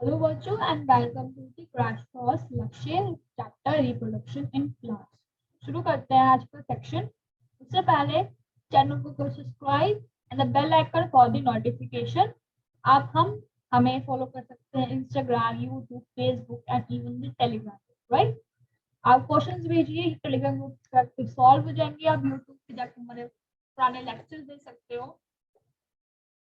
Hello बच्चों and welcome to the crash course Lakshya chapter reproduction in plants. शुरू करते हैं आज का सेक्शन। उससे पहले चैनल को subscribe and the bell icon for the notification. आप हमें फॉलो कर सकते हैं Instagram, YouTube, Facebook and even the Telegram, right. आप क्वेश्चंस भेजिए, टेलीग्राम ग्रुप पर सॉल्व हो जाएंगे। आप यूट्यूब पे जाकर हमारे पुराने लेक्चर्स देख सकते हो।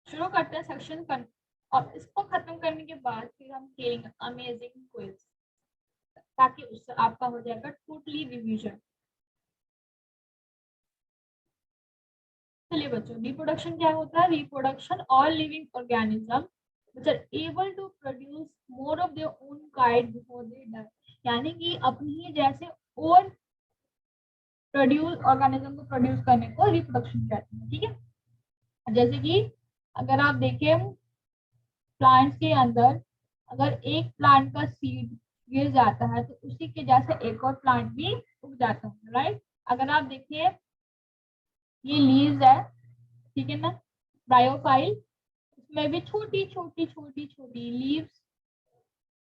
शुरू करते हैं सेक्शन और इसको खत्म करने के बाद फिर हम खेलेंगे अमेजिंग क्विज, ताकि उससे आपका हो जाएगा टोटली रिवीजन। चलिए बच्चों, रिप्रोडक्शन क्या होता है? Reproduction all living organism which are able to produce more of their own kind before they die, यानी कि अपनी ही जैसे और प्रोड्यूस ऑर्गेनिज्म को प्रोड्यूस करने को रिप्रोडक्शन कहते हैं। ठीक है, जैसे कि अगर आप देखें प्लांट्स के अंदर, अगर एक प्लांट का सीड गिर जाता है तो उसी के जैसे एक और प्लांट भी उग जाता है, राइट। अगर आप देखिए ये लीव्स है, ठीक है ना, ब्रायोफाइल, इसमें भी छोटी छोटी छोटी छोटी लीव्स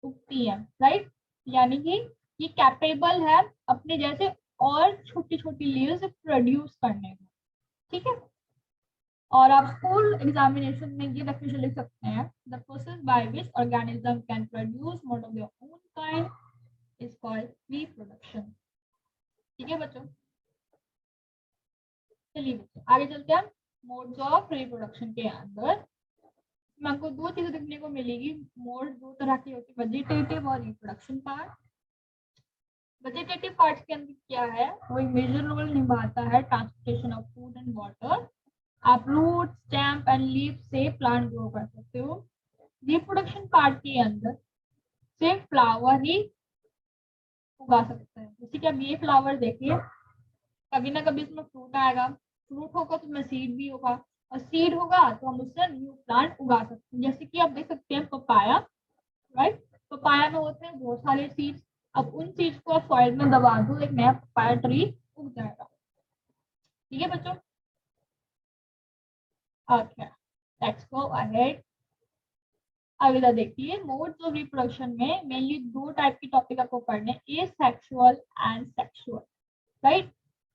उगती है, राइट। यानी कि ये कैपेबल है अपने जैसे और छोटी छोटी लीव्स प्रोड्यूस करने में। ठीक है, और आप स्कूल एग्जामिनेशन में ये डेफिनेशन लिख सकते हैं, the process by which organism can produce more of their own kind is called reproduction. ठीक है बच्चों, चलिए बच्चों आगे चलते हैं। मोड्स ऑफ रिप्रोडक्शन के अंदर आपको दो चीजें देखने को मिलेगी। मोड दो तरह की होती है, वेजिटेटिव और रिप्रोडक्शन पार्ट। वेजिटेटिव पार्ट के अंदर क्या है, वो मेजर रोल निभाता है transportation of food and water. आप रूट, स्टेम एंड लीफ से प्लांट ग्रो कर सकते हो। रिप्रोडक्शन पार्ट के अंदर सिर्फ फ्लावर ही उगा सकते हैं। जैसे कि अब ये फ्लावर देखिए, कभी ना कभी इसमें फ्रूट आएगा, फ्रूट होगा तो उसमें सीड भी होगा, और सीड होगा तो हम उससे न्यू प्लांट उगा सकते हैं। जैसे कि आप देख सकते हैं पपाया, राइट। पपाया में होते हैं बहुत सारे सीड्स। अब उन सीड्स को आप सॉइल में दबा दो, एक नया पपाया ट्री उग जाएगा। ठीक है बच्चों, ओके लेट्स गो अहेड। अगला देखिए, मोड्स ऑफ रिप्रोडक्शन में मेनली दो टाइप की टॉपिक आपको पढ़ने, asexual and sexual, right.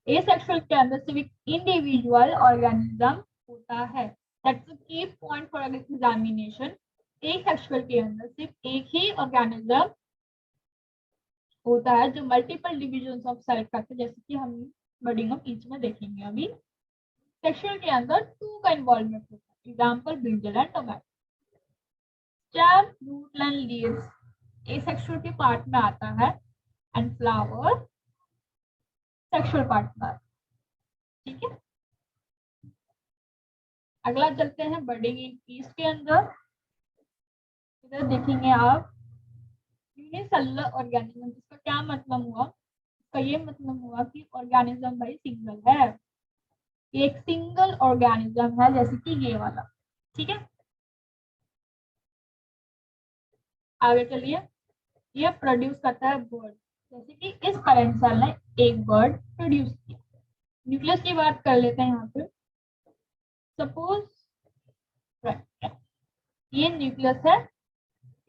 Asexual के अंदर सिर्फ इंडिविजुअल ऑर्गेनिज्म होता है, that's the key point for examination. Asexual के अंदर सिर्फ एक ही ऑर्गेनिज्म होता है जो मल्टीपल डिविजन्स ऑफ सेल करते हैं, जैसे कि हम बडिंग ऑफ ईच में देखेंगे अभी। सेक्सुअल के अंदर टू का इन्वॉल्वमेंट होता है, example brinjal and tomato. Stem, root and leaves asexual के पार्ट में आता है, एंड फ्लावर सेक्सुअल पार्ट में आता है। ठीक है, अगला चलते हैं बडिंग इन ईस्ट के अंदर। इधर देखेंगे आप यूनिसेलुलर ऑर्गेनिज्म, इसका क्या मतलब हुआ? इसका ये मतलब हुआ कि ऑर्गेनिज्म भाई सिंगल है, एक सिंगल ऑर्गेनिज्म है, जैसे कि ये वाला। ठीक है, आगे चलिए। ये प्रोड्यूस करता है बर्ड, जैसे कि इस पेरेंट सेल ने एक बर्ड प्रोड्यूस किया। न्यूक्लियस की बात कर लेते हैं यहाँ पे। सपोज ये न्यूक्लियस है,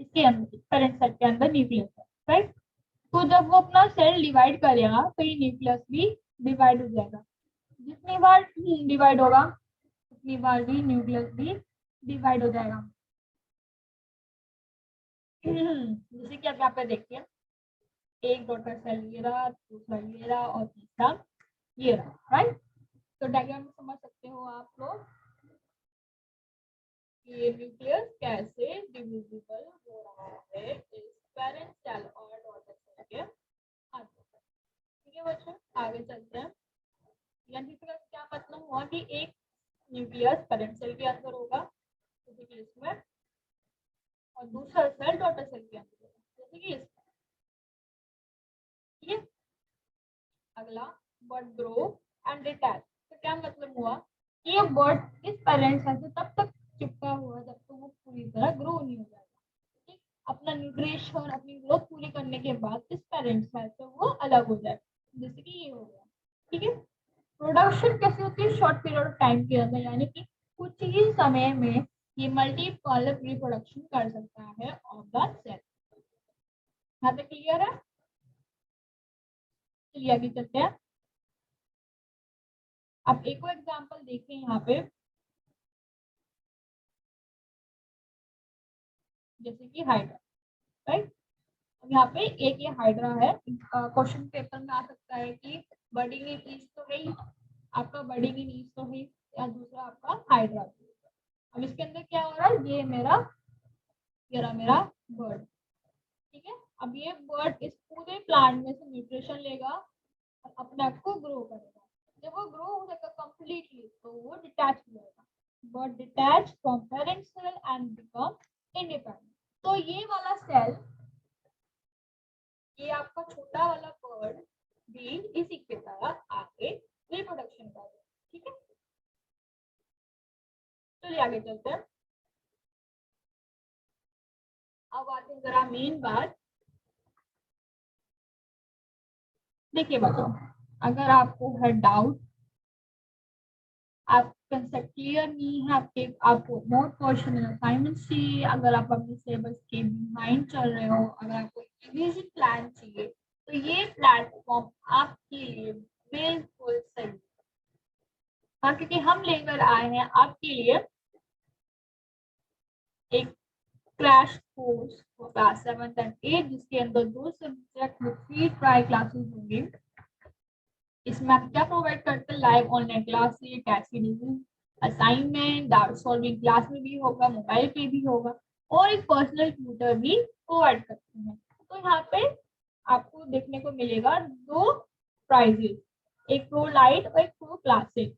इसके अंदर पेरेंट सेल के अंदर न्यूक्लियस है, राइट। तो जब वो अपना सेल डिवाइड करेगा तो ये न्यूक्लियस भी डिवाइड हो जाएगा। जितनी बार डिवाइड होगा उतनी बार भी न्यूक्लियस भी डिवाइड हो जाएगा। जैसे कि आप यहाँ पे देखिए, एक डॉटर सेल ये रहा, दूसरा ये रहा, और तीसरा ये रहा, राइट। तो डायग्राम में समझ सकते हो आप लोग ये न्यूक्लियस कैसे डिविजिबल हो रहा है इस पेरेंट सेल और डॉटर सेल के अंदर। ठीक है बच्चों, आगे चलते हैं। यानी कि क्या मतलब हुआ कि एक न्यूक्लियस पेरेंट सेल के अंदर होगा, जैसे कि इसमें, और दूसरा सेल डॉटर सेल के अंदर होगा, जैसे कि इसमें। ठीक है, अगला बर्ड ग्रो एंड डिटैच। तो क्या मतलब हुआ कि ये बर्ड इस पेरेंट सेल से तब तक चिपका हुआ जब तक वो पूरी तरह ग्रो नहीं हो जाएगा। ठीक, अपना न्यूट्रिशन, अपनी ग्रोथ पूरी करने के बाद इस पेरेंट सेल से वो अलग हो जाएगा, जैसे कि ये हो गया। ठीक है, प्रोडक्शन कैसे होती है? शॉर्ट पीरियड ऑफ टाइम के अंदर, यानी कि कुछ ही समय में ये मल्टीपल रिप्रोडक्शन कर सकता है ऑफ द सेल। यहाँ तक क्लियर है? चलिए आगे चलते हैं। आप एक और एग्जांपल देखें यहाँ पे, जैसे कि हाइड्रा, राइट। अब यहाँ पे एक ये हाइड्रा है, क्वेश्चन पेपर में आ सकता है कि बर्डिंग इन ईस्ट तो है ही, आपका बर्डिंग इन ईस्ट तो है, या दूसरा आपका हाइड्रा। अब इसके अंदर क्या हो रहा है, ये रहा मेरा बर्ड, ठीक है। अब ये बर्ड इस पूरे प्लांट में से न्यूट्रिशन लेगा और अपने आप को ग्रो करेगा। जब वो ग्रो हो जाएगा कंप्लीटली तो वो डिटैच हो जाएगा, bud detach from parent cell and become independent. तो ये वाला सेल, ये आपका छोटा वाला बर्ड भी इसी के तरह आगे रिप्रोडक्शन करेगा, ठीक है। चलिए आगे चलते हैं। अब आते हैं जरा मेन बात। देखिए बच्चों, अगर आपको है डाउट, आप कंसेप्ट क्लियर नहीं है, आपको मोर क्वेश्चन असाइनमेंट चाहिए, अगर आप अपने सिलेबस के बिहाइंड चल रहे हो, अगर आपको रिवीजन प्लान चाहिए, तो ये प्लेटफॉर्म आपके लिए बिल्कुल सही है। हाँ, क्योंकि हम लेकर आए हैं आपके लिए एक crash course class 7th and 8th, जिसके अंदर 2 सब्जेक्ट में 3 ट्राई क्लासेस होंगी। इसमें आप क्या प्रोवाइड करते हैं, live online classes, test series, assignment, doubt solving class में भी होगा, मोबाइल पे भी होगा, और एक पर्सनल ट्यूटर भी प्रोवाइड करते हैं। तो यहाँ पे आपको देखने को मिलेगा 2 प्राइजेस, एक प्रो लाइट और एक प्रो क्लासिक।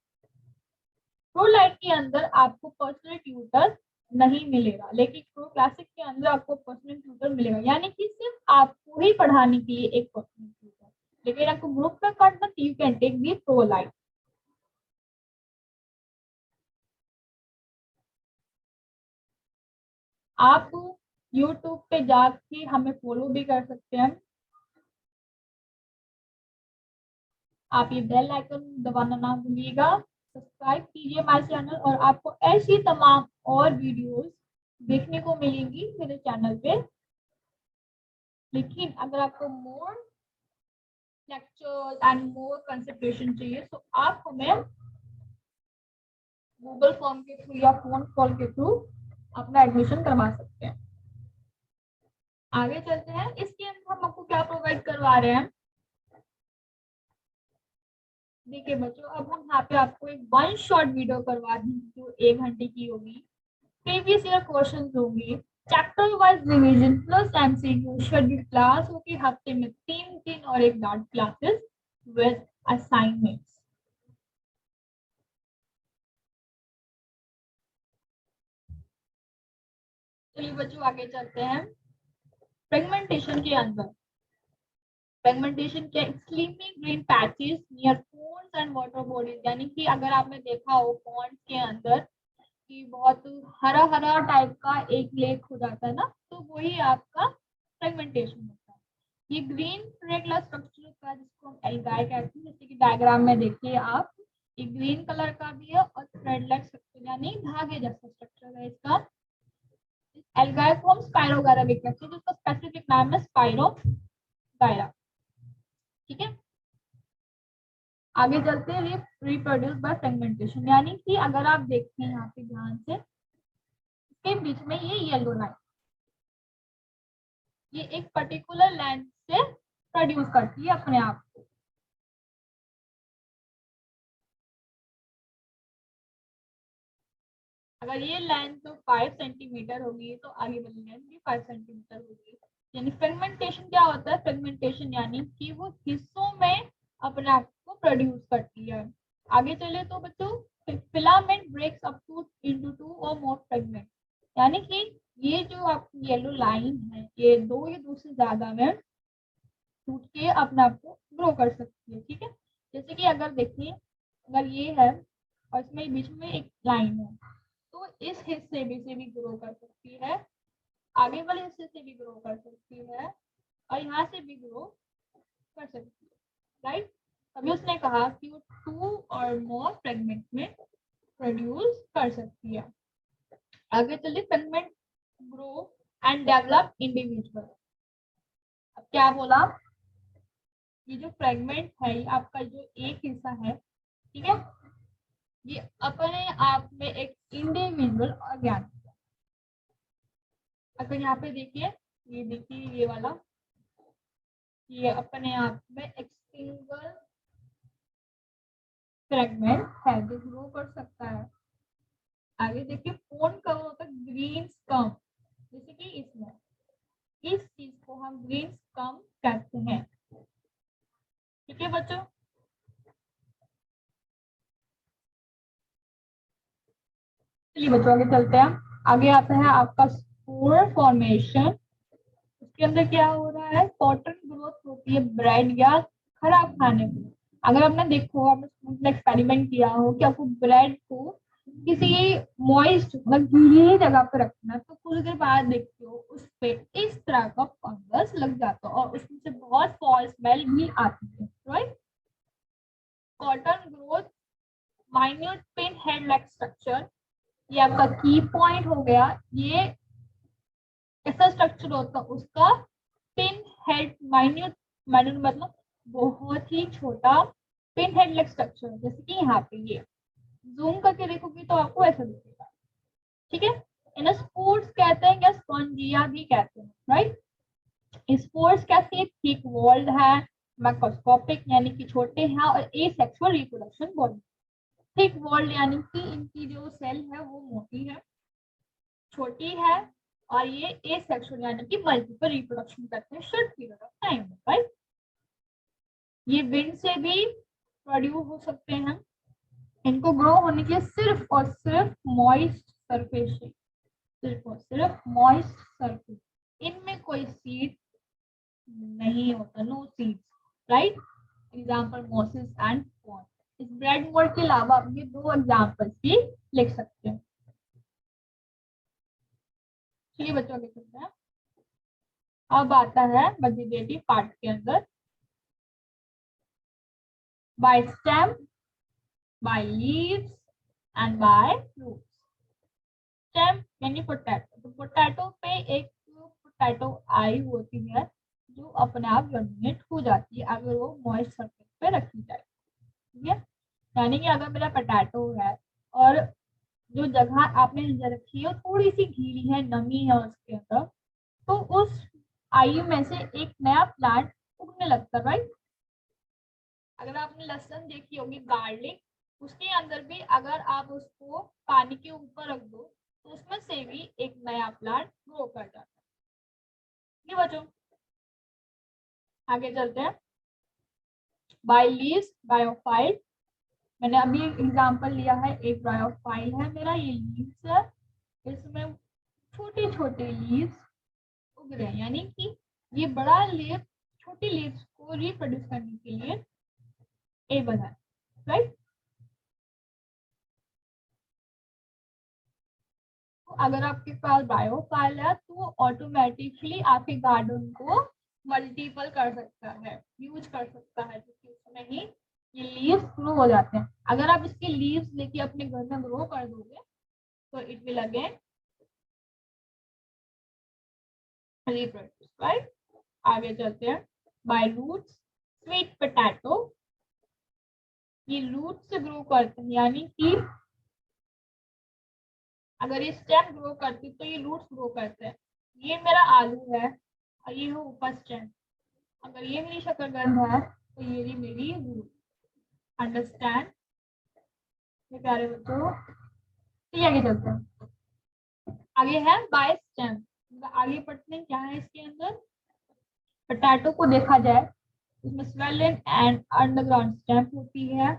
प्रो लाइट के अंदर आपको पर्सनल ट्यूटर नहीं मिलेगा, लेकिन प्रो क्लासिक के अंदर आपको पर्सनल ट्यूटर मिलेगा, यानी कि सिर्फ आपको ही पढ़ाने के लिए एक पर्सनल ट्यूटर। लेकिन आपको ग्रुप में करना तो you can take the Pro Lite. आप यूट्यूब पे जाके हमें फॉलो भी कर सकते हैं। आप ये बेल आइकन दबाना ना भूलिएगा, सब्सक्राइब कीजिए हमारे चैनल, और आपको ऐसी तमाम और वीडियोस देखने को मिलेंगी मेरे चैनल पे। लेकिन अगर आपको मोर लेक्चर्स एंड मोर कंसंट्रेशन चाहिए तो आप हमें गूगल फॉर्म के थ्रू या फोन कॉल के थ्रू अपना एडमिशन करवा सकते हैं। आगे चलते हैं। इसके अंदर हम आपको क्या प्रोवाइड करवा रहे हैं, देखिए बच्चों, अब हम यहाँ पे आपको एक 1 शॉट वीडियो करवा देंगे जो 1 घंटे की होगी। प्रीवियस ईयर क्वेश्चन होंगी, chapter wise revision plus MCQ, schedule class होगी हफ्ते में 3 दिन और एक डाउट क्लासेस विद असाइनमेंट्स। चलिए बच्चों आगे चलते हैं। फ्रेगमेंटेशन के अंदर, फ्रेगमेंटेशन के sleeping green patches near ponds and water bodies, यानी कि अगर आपने देखा हो पॉन्ड्स के अंदर कि बहुत हरा हरा टाइप का एक लेक हो जाता है ना, तो वही आपका फ्रेगमेंटेशन होता है। ये ग्रीन रेगुलर स्ट्रक्चर का जिसको हम एल्गाई कहते हैं, जैसे कि डायग्राम में देखिए आप, ये ग्रीन कलर का भी है और थ्रेड लाइक स्ट्रक्चर यानी धागे जैसा स्ट्रक्चर है इसका। एल्गाई को हम स्पाइरोगायरा भी कहते हैं, जिसका स्पेसिफिक नाम है स्पाइरोगायरा, ठीक है। आगे चलते हैं, रिप्रोड्यूस बाय फ्रेगमेंटेशन, यानी कि अगर आप देखते हैं यहाँ पे ध्यान से, इसके बीच में ये येलो लाइन, ये एक पर्टिकुलर लेंथ से प्रोड्यूस करती है अपने आप को। अगर ये लेंथ तो 5 सेंटीमीटर होगी तो आगे वाली लेंथ भी 5 सेंटीमीटर होगी। यानी फ्रेगमेंटेशन क्या होता है, फ्रेगमेंटेशन यानी कि वो हिस्सों में अपने आप को प्रोड्यूस करती है। आगे चले तो बच्चों, filament breaks up to into 2 और मोर फ्रेगमेंट, यानी कि ये जो आपकी येलो लाइन है, ये 2 या 2 से ज्यादा में टूट के अपने आप को ग्रो कर सकती है, ठीक है। जैसे कि अगर देखिए, अगर ये है और इसमें बीच में एक लाइन है, तो इस हिस्से भी से भी ग्रो कर सकती है, आगे वाले हिस्से से भी ग्रो कर सकती है, और यहाँ से भी ग्रो कर सकती है, राइट। अभी उसने कहा कि वो 2 और मोर फ्रेगमेंट में प्रोड्यूस कर सकती है। आगे चलिए, fragment grow and develop individual. अब क्या बोला, ये जो फ्रेगमेंट है ये आपका जो एक हिस्सा है, ठीक है, ये अपने आप में एक इंडिविजुअल ऑर्गेनिज्म। अगर यहाँ पे देखिए, ये देखिए ये वाला, ये अपने आप में एक सिंगल फ्रेगमेंट है जो ग्रो कर सकता है। आगे देखिए, कौन कवर होता है, ग्रीन स्कम, जैसे कि इसमें, इस चीज को हम ग्रीन स्कम कहते हैं। ठीक है बच्चों, चलिए बच्चों आगे चलते हैं। आगे आता है आपका स्पोर फॉर्मेशन। उसके अंदर क्या हो रहा है, कॉटन ग्रोथ होती है ब्रेड या खराब खाने में। अगर आपने देखो, आपने स्कूल में एक्सपेरिमेंट किया हो कि आपको ब्रेड को किसी मॉइस्ट मतलब गीली जगह पे रखना है, तो कुछ देर बाद देखते हो उस पे इस तरह का फंगस लग जाता है और उसमें से बहुत फॉल स्मेल भी आती है, right. Cotton growth minute pin head like structure, ये आपका की पॉइंट हो गया। ये ऐसा स्ट्रक्चर होता है उसका, पिन हेड, माइन्यूट, माइन्यूट मतलब बहुत ही छोटा, पिन हेड लाइक स्ट्रक्चर, जैसे कि यहाँ पे ये जूम करके देखोगे तो आपको ऐसा दिखेगा। ठीक है, इन्हें स्पोर्स कहते हैं या स्पॉन्जिया भी कहते हैं, राइट। स्पोर्स कैसे, थिक वॉल्ड है, मैक्रोस्कोपिक यानी कि छोटे हैं, और asexual reproduction body. Thick walled यानी कि इनकी जो सेल है वो मोटी है, छोटी है, और ये एसेक्सुअल यानी कि मल्टीपल रिप्रोडक्शन करते हैं शॉर्ट पीरियड ऑफ टाइम में, राइट। ये विंड से भी प्रोड्यूस हो सकते हैं। इनको ग्रो होने के लिए सिर्फ और सिर्फ मॉइस्ट सरफेस, सिर्फ और सिर्फ मॉइस्ट सरफेस, इनमें कोई सीड नहीं होता, no seeds, right. Example mosses and corn. इस ब्रेड मोल्ड के अलावा आप ये दो एग्जाम्पल्स भी लिख सकते हैं। चलिए बच्चों लिख सकते हैं। अब आता है वेजिटेटिव पार्ट के अंदर, by stem, by leaves and by roots. Stem यानी पोटैटो, तो पोटैटो पे एक पोटैटो आई होती है जो अपने आप जर्मिनेट हो जाती है अगर वो मॉइस्ट सरफेस पे रखी जाए। ठीक है, यानी कि अगर मेरा पोटैटो है और जो जगह आपने रखी है थोड़ी सी गीली है, नमी है उसके अंदर, तो उस आई में से एक नया प्लांट उगने लगता है, राइट। अगर आपने लहसुन देखी होगी, गार्लिक, उसके अंदर भी अगर आप उसको पानी के ऊपर रख दो तो उसमें से भी एक नया प्लांट ग्रो कर जाता है। ये बच्चों आगे चलते हैं। बाय लीव्स, बायोफाइल, मैंने अभी एक एग्जांपल लिया है, एक बायोफाइल है मेरा, ये लीव्स है, इसमें छोटे छोटे लीव्स उग रहे हैं, यानी कि ये बड़ा लीव छोटी लीव्स को रिप्रोड्यूस करने के लिए एबल है, राइट। तो अगर आपके पास बायोफाइल है तो ऑटोमेटिकली आपके गार्डन को मल्टीपल कर सकता है, यूज कर सकता है, क्योंकि उसमें ही ये लीव्स ग्रो हो जाते हैं। अगर आप इसके लीव्स लेके अपने घर में ग्रो कर दोगे तो it will again reproduce, right. आगे चलते हैं। बाय रूट्स, स्वीट पोटैटो, ये रूट से ग्रो करते हैं, यानी कि अगर ये स्टेम ग्रो करती तो ये रूट्स ग्रो करते हैं। ये मेरा आलू है और ये है ऊपर स्टेम, अगर ये मेरी शकरकंद है तो ये भी मेरी रूट। अंडरस्टैंड ये प्यारे बच्चों। तो आगे चलते हैं। आगे है बाय स्टेम, आगे पढ़ते हैं क्या है इसके अंदर। पोटैटो को देखा जाए, इसमें स्वेलन एंड अंडरग्राउंड स्टेम होती है,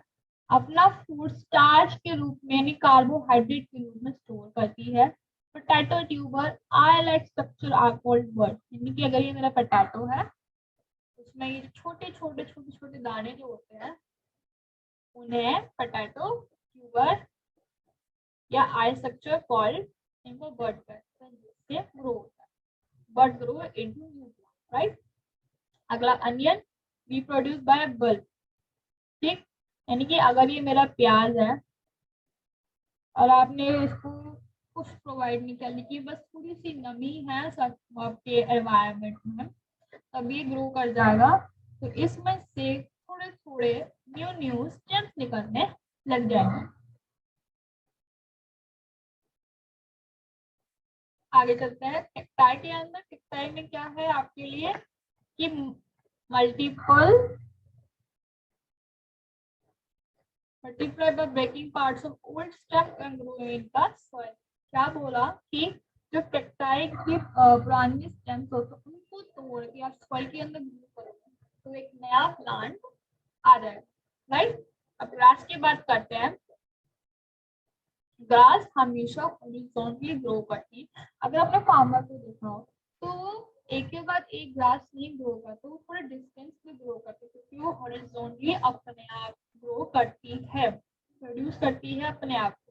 अपना फूड स्टार्च के रूप में यानी कार्बोहाइड्रेट के रूप में स्टोर करती है। Potato tuber eye like structure are called bud, यानी कि अगर ये मेरा पोटैटो है उसमें ये छोटे छोटे छोटे छोटे दाने जो होते हैं उन्हें पोटैटो ट्यूबर या आई स्ट्रक्चर कॉल्ड, इनको बर्ड कहते हैं, जिससे ग्रो होता है, bud grow into new plant, right. अगला onion, be produced by bulb, ठीक, यानी कि अगर ये मेरा प्याज है और आपने इसको कुछ प्रोवाइड नहीं कर रही, बस थोड़ी सी नमी है सब आपके एनवायरनमेंट में, तभी ग्रो कर जाएगा। तो इसमें से थोड़े थोड़े न्यू न्यू स्टेम्स निकलने लग जाएंगे। आगे चलते हैं टेक्टाइल के अंदर। टेक्टाइल में क्या है आपके लिए कि multiple multiply by breaking parts of old stem and grow in the soil। क्या बोला कि जो टेक्टाइल की पुरानी स्टेम्स होते हैं उनको तोड़ के आप सॉइल के अंदर ग्रो करोगे तो एक नया प्लांट आ जाएगा, राइट। अब ग्रास की बात करते हैं। ग्रास हमेशा हॉरिजॉन्टली ग्रो करती है। अगर आपने फार्मर को देखा हो तो एक के बाद एक ग्रास नहीं ग्रो करता, तो वो थोड़े डिस्टेंस में ग्रो करते हैं क्योंकि वो हॉरिजॉन्टली अपने आप ग्रो करती है, प्रोड्यूस करती है अपने आप को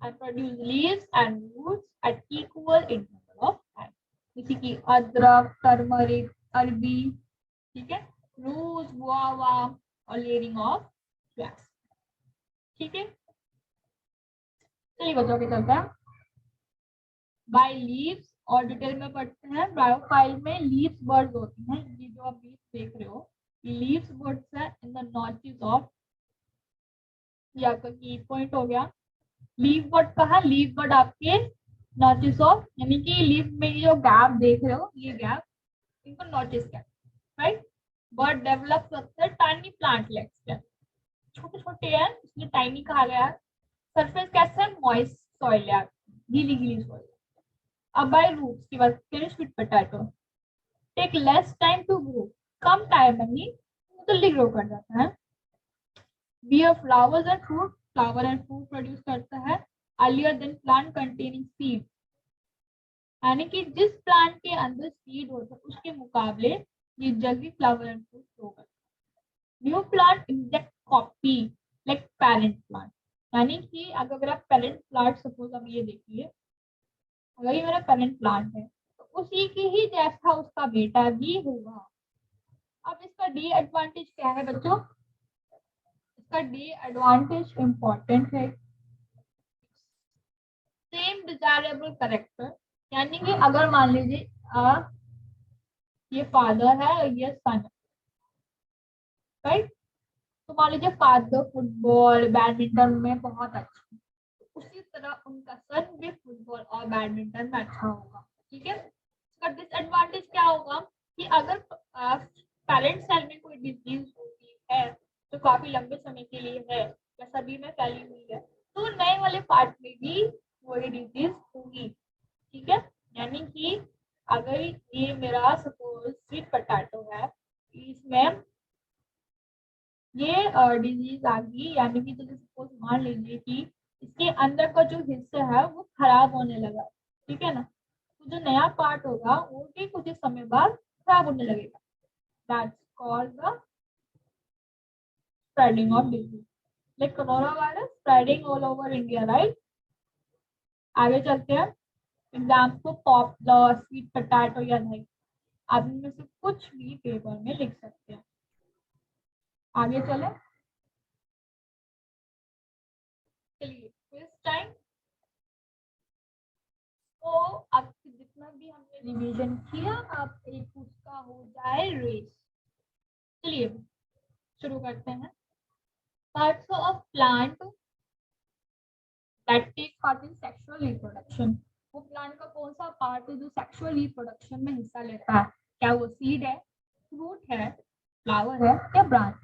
and produce leaves and roots at equal interval of time. जैसे कि अदरक, टर्मरिक, अरबी, ठीक है, रोज, गुआवा और लेयरिंग ऑफ ग्रास। ठीक है, चलिए बच्चों के चलते हैं। बाय लीव्स और डिटेल में पढ़ते हैं। ब्रायोफाइल में लीव्स बर्ड्स होती हैं, ये जो आप लीव्स देख रहे हो लीव्स बर्ड्स है इन द नॉचेस ऑफ, ये आपका की पॉइंट हो गया। लीव बर्ड कहा, लीव बर्ड आपके नॉचेस ऑफ, यानी कि लीव में जो गैप देख रहे हो ये गैप, इनको नॉचेस कहते हैं, राइट। बर्ड डेवलप करते हैं टाइनी प्लांट लेग्स, छोटे छोटे हैं इसलिए टाइनी कहा गया है। सरफेस कैसा है, मॉइस्ट सॉइल है, गीली गीली सॉइल। अब बाय रूट्स की बात करें, sweet potato take less time to grow, कम टाइम में ही जल्दी ग्रो कर जाता है। Bear flowers and fruit, flower and fruit produce करता है earlier than plant containing seed, यानी कि जिस प्लांट के अंदर सीड होता है उसके मुकाबले ये जल्दी फ्लावर एंड फ्रूट ग्रो करता है। New plant exact copy like parent plant, यानी कि अगर आप पेरेंट प्लांट सपोज अब ये देखिए, अगर ये मेरा पेरेंट प्लांट है तो उसी की ही जैसा उसका बेटा भी होगा। अब इसका डी एडवांटेज क्या है बच्चों, इसका डी एडवांटेज इंपॉर्टेंट है, सेम डिजायरेबल करेक्टर, यानी कि अगर मान लीजिए ये फादर है और ये सन, राइट। तो मान लीजिए फादर फुटबॉल बैडमिंटन में बहुत अच्छा, उसी तरह उनका सन भी फुटबॉल और बैडमिंटन में अच्छा होगा, ठीक है। इसका डिसएडवांटेज क्या होगा कि अगर पेरेंट सेल में कोई डिजीज होती है तो काफी लंबे समय के लिए है या सभी में फैली हुई है तो नए वाले पार्ट में भी वही डिजीज होगी, ठीक है। यानी कि अगर ये मेरा सपोज स्वीट पोटैटो है, इसमें ये डिजीज आ गई, यानी कि तो सपोज मान लीजिए कि इसके अंदर का जो हिस्सा है वो खराब होने लगा, ठीक है ना, तो जो नया पार्ट होगा वो भी कुछ समय बाद खराब होने लगेगा। That's called the spreading of disease, like corona virus spreading all over India, right. आगे चलते हैं। एग्जाम्पल पॉपलर, स्वीट पोटैटो या नहीं, आप इनमें से कुछ भी पेपर में लिख सकते हैं। आगे चले, चलिए क्विज टाइम। तो अब जितना भी हमने रिवीजन किया अब एक उसका हो जाए रेस। चलिए शुरू करते हैं। Parts of plant that take part in sexual reproduction, वो प्लांट का कौन सा पार्ट है जो सेक्सुअल रिप्रोडक्शन में हिस्सा लेता है, क्या वो सीड है, फ्रूट है, फ्लावर है या ब्रांच।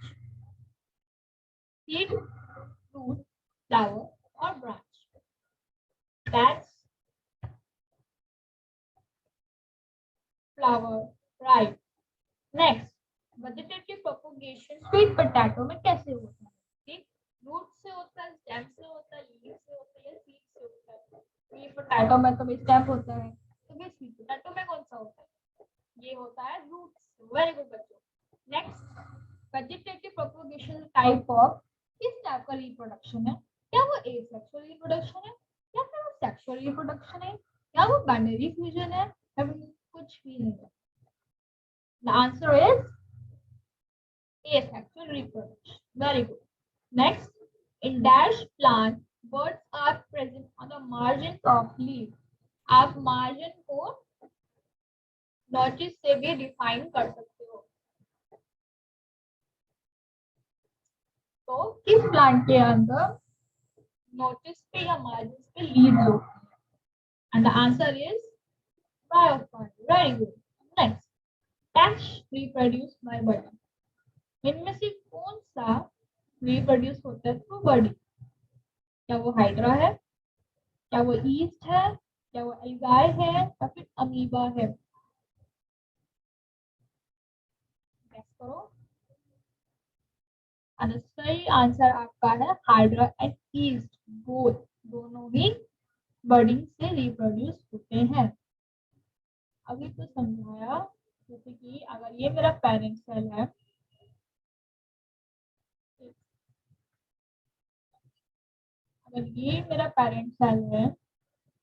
सीड, फ्रूट, फ्लावर और branch, that's flower, right. Next, vegetative propagation sweet potato में कैसे होता है, ठीक, रूट से होता है, स्टेम से होता है, लीफ से होता है या सीड से होता है। स्वीट पोटैटो में तो भी स्टेम होता है, तो भी स्वीट पोटैटो में कौन सा होता है, ये होता है रूट से। वेरी गुड बच्चों। Next, vegetative propagation type of, किस टाइप का रिप्रोडक्शन है, क्या वो एसेक्सुअल रिप्रोडक्शन है या फिर वो सेक्सुअल रिप्रोडक्शन है या वो बाइनरी फ्यूजन है या कुछ भी नहीं है। The answer is asexual reproduction. Very good. Next, in dash plant, birds are present on the margins of leaf. आप मार्जिन को नोटिस से भी डिफाइन कर सकते हो। तो किस प्लांट के अंदर नोटिस पे या मार्जिन पे लीव्स होती है? And the answer is bryophyta. Very good. Next, dash reproduce by bud. इनमें से कौन सा रिप्रोड्यूस होता है थ्रू बडी? क्या वो हाइड्रा है, क्या वो ईस्ट है, क्या वो एल्गाई है, या फिर अमीबा है? गेस करो। सही आंसर आपका है हाइड्रा एंड ईस्ट। बोथ दोनों ही बडिंग से रिप्रोड्यूस होते हैं। अभी तो समझाया, जैसे कि अगर ये मेरा पेरेंट सेल है, अगर ये मेरा पेरेंट सेल है,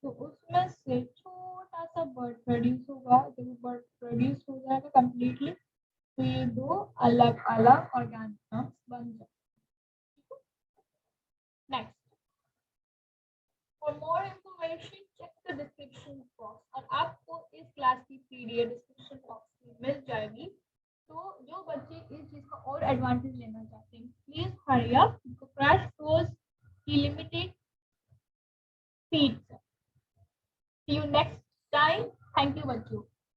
तो उसमें से छोटा सा बर्ड प्रोड्यूस होगा। जब बर्ड प्रोड्यूस हो जाएगा कंप्लीटली, तो ये दो अलग अलग ऑर्गेनिजम्स बन जाएंगे। Next, for more information check the description box. और आपको इस क्लास की पीडीएफ डिस्क्रिप्शन बॉक्स में मिल जाएगी। तो जो बच्चे इस चीज का और एडवांटेज लेना चाहते हैं, please hurry up. Crash course की limited seats. See you next time. Thank you, बच्चों।